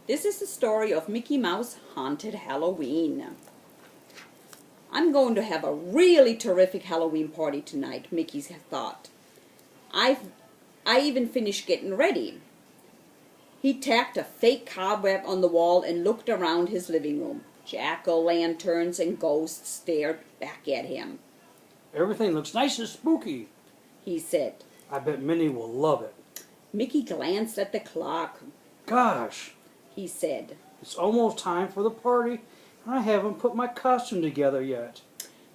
This is the story of Mickey Mouse Haunted Halloween. I'm going to have a really terrific Halloween party tonight, Mickey thought. I even finished getting ready. He tacked a fake cobweb on the wall and looked around his living room. Jack-o'-lanterns and ghosts stared back at him. Everything looks nice and spooky, he said. I bet Minnie will love it. Mickey glanced at the clock. Gosh, he said. It's almost time for the party, and I haven't put my costume together yet.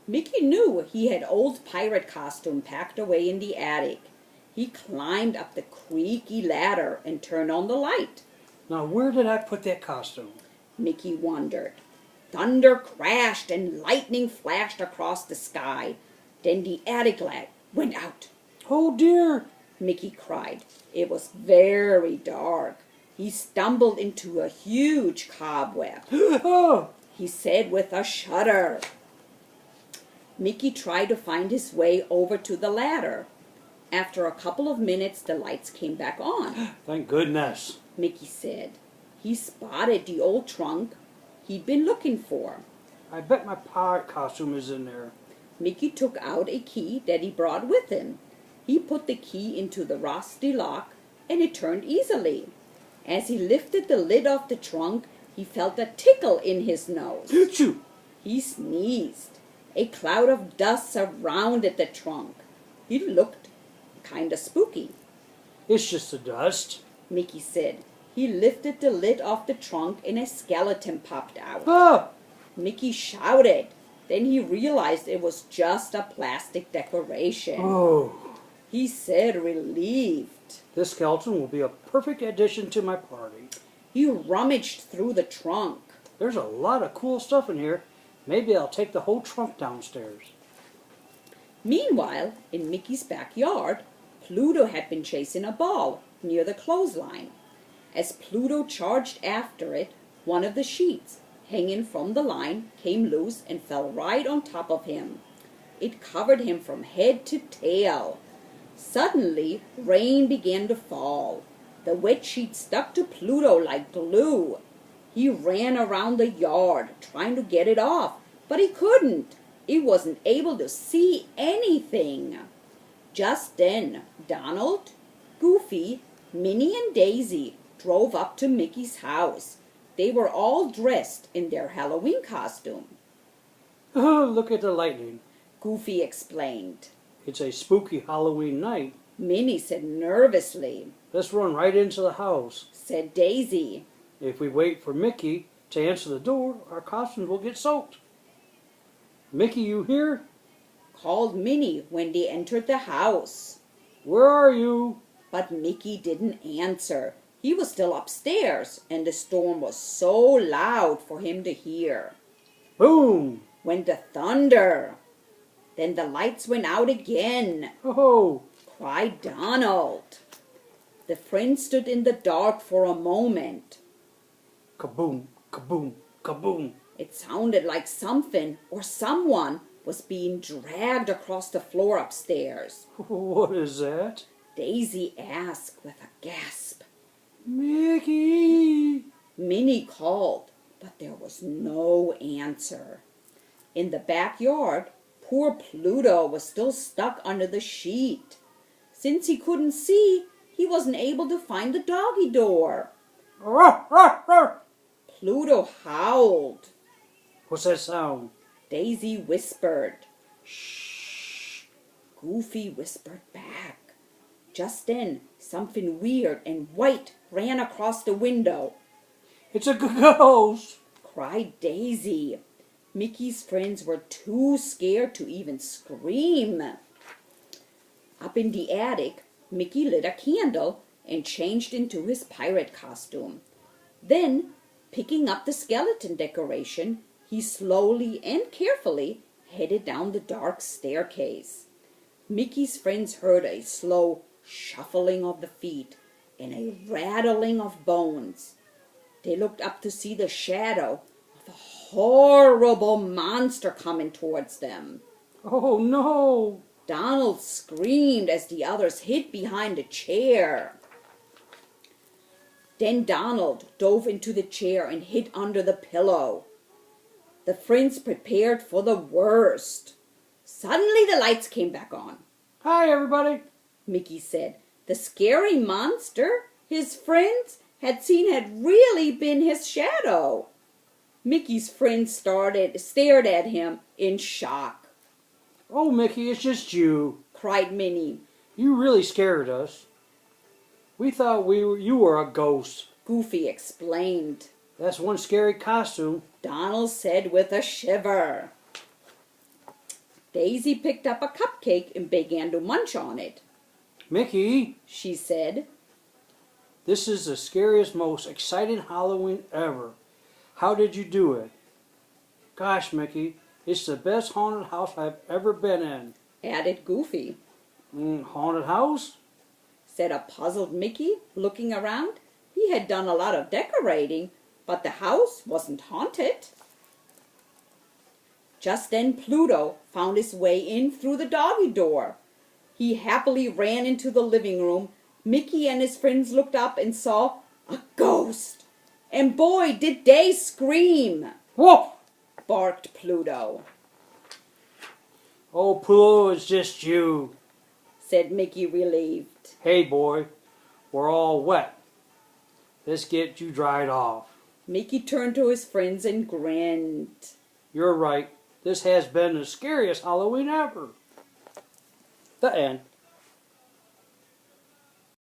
Mickey knew he had old pirate costume packed away in the attic. He climbed up the creaky ladder and turned on the light. Now where did I put that costume? Mickey wondered. Thunder crashed and lightning flashed across the sky. Then the attic light went out. Oh dear, Mickey cried. It was very dark. He stumbled into a huge cobweb. Oh, he said with a shudder. Mickey tried to find his way over to the ladder. After a couple of minutes, the lights came back on. Thank goodness, Mickey said. He spotted the old trunk he'd been looking for. I bet my pirate costume is in there. Mickey took out a key that he brought with him. He put the key into the rusty lock, and it turned easily. As he lifted the lid off the trunk, he felt a tickle in his nose. Achoo! He sneezed. A cloud of dust surrounded the trunk. He looked kind of spooky. It's just the dust, Mickey said. He lifted the lid off the trunk and a skeleton popped out. Ah! Mickey shouted. Then he realized it was just a plastic decoration. Oh, he said, relieved. This skeleton will be a perfect addition to my party. He rummaged through the trunk. There's a lot of cool stuff in here. Maybe I'll take the whole trunk downstairs. Meanwhile, in Mickey's backyard, Pluto had been chasing a ball near the clothesline. As Pluto charged after it, one of the sheets hanging from the line came loose and fell right on top of him. It covered him from head to tail. Suddenly, rain began to fall. The wet sheet stuck to Pluto like glue. He ran around the yard trying to get it off, but he couldn't. He wasn't able to see anything. Just then, Donald, Goofy, Minnie, and Daisy drove up to Mickey's house. They were all dressed in their Halloween costume. Oh, look at the lightning. Goofy explained. It's a spooky Halloween night. Minnie said nervously. Let's run right into the house, said Daisy. If we wait for Mickey to answer the door, our costumes will get soaked. Mickey, you here? Called Minnie when they entered the house. Where are you? But Mickey didn't answer. He was still upstairs, and the storm was so loud for him to hear. Boom! Went the thunder. Then the lights went out again. Oh! Cried Donald. The friends stood in the dark for a moment. Kaboom! Kaboom! Kaboom! It sounded like something or someone was being dragged across the floor upstairs. What is that? Daisy asked with a gasp. Mickey! Minnie called, but there was no answer. In the backyard, poor Pluto was still stuck under the sheet. Since he couldn't see, he wasn't able to find the doggy door. Ruff, ruff, ruff. Pluto howled. What's that sound? Daisy whispered. Shh. Goofy whispered back. Just then, something weird and white ran across the window. It's a ghost! Cried Daisy. Mickey's friends were too scared to even scream. Up in the attic, Mickey lit a candle and changed into his pirate costume. Then, picking up the skeleton decoration, he slowly and carefully headed down the dark staircase. Mickey's friends heard a slow shuffling of the feet and a rattling of bones. They looked up to see the shadow of a horrible monster coming towards them. Oh no! Donald screamed as the others hid behind a chair. Then Donald dove into the chair and hid under the pillow. The friends prepared for the worst. Suddenly the lights came back on. Hi, everybody. Mickey said. The scary monster his friends had seen had really been his shadow. Mickey's friends stared at him in shock. Oh, Mickey, it's just you, cried Minnie. You really scared us. We thought you were a ghost. Goofy explained. That's one scary costume, Donald said with a shiver. Daisy picked up a cupcake and began to munch on it. Mickey, she said. This is the scariest, most exciting Halloween ever. How did you do it? Gosh, Mickey, it's the best haunted house I've ever been in. Added Goofy. Haunted house? Said a puzzled Mickey, looking around. He had done a lot of decorating, but the house wasn't haunted. Just then Pluto found his way in through the doggy door. He happily ran into the living room. Mickey and his friends looked up and saw a ghost. And boy, did they scream! Whoa! Barked Pluto. Oh, Pluto, it's just you, said Mickey, relieved. Hey, boy, we're all wet. Let's get you dried off. Mickey turned to his friends and grinned. You're right. This has been the scariest Halloween ever. The end.